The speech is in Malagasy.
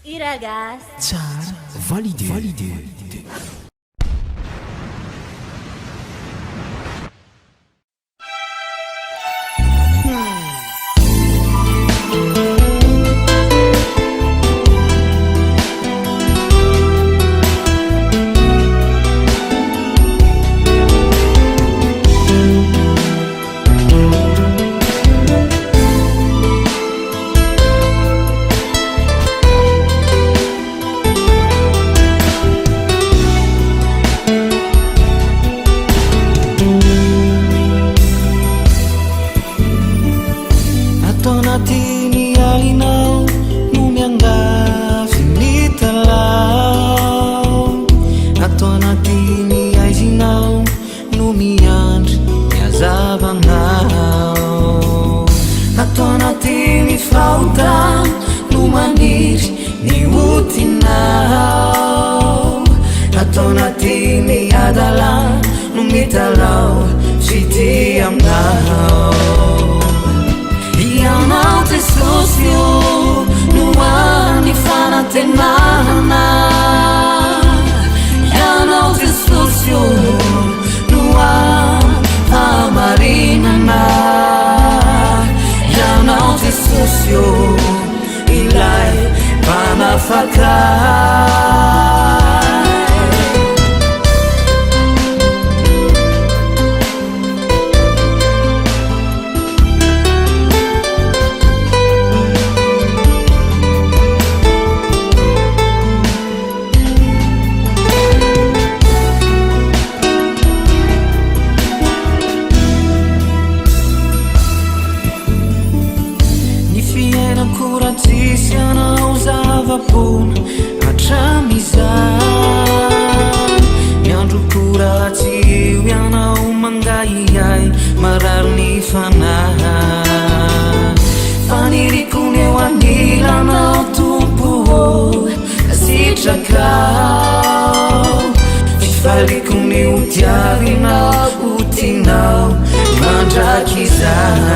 Iragas tsara valide. Tonatini alinao no miangavy ny talao, atao anatiny aizinao no miandry miazavanao, atao anatiny flauta no maniry ny otinao, atao anatiny adala no mitalao fity aminao. Ianao Jesús io no ani fanatenana, Ianao Jesús io no amarinana, Ianao Jesús io ilay panafakay. Tsisy anao zava-pona hatramizay, miandro koratsy io ianao mangahiay marary ny fanahy, faniriko ny eo anilanao tompo kasitrakao, fifaliko ny odiarinao otinao mandrakizay.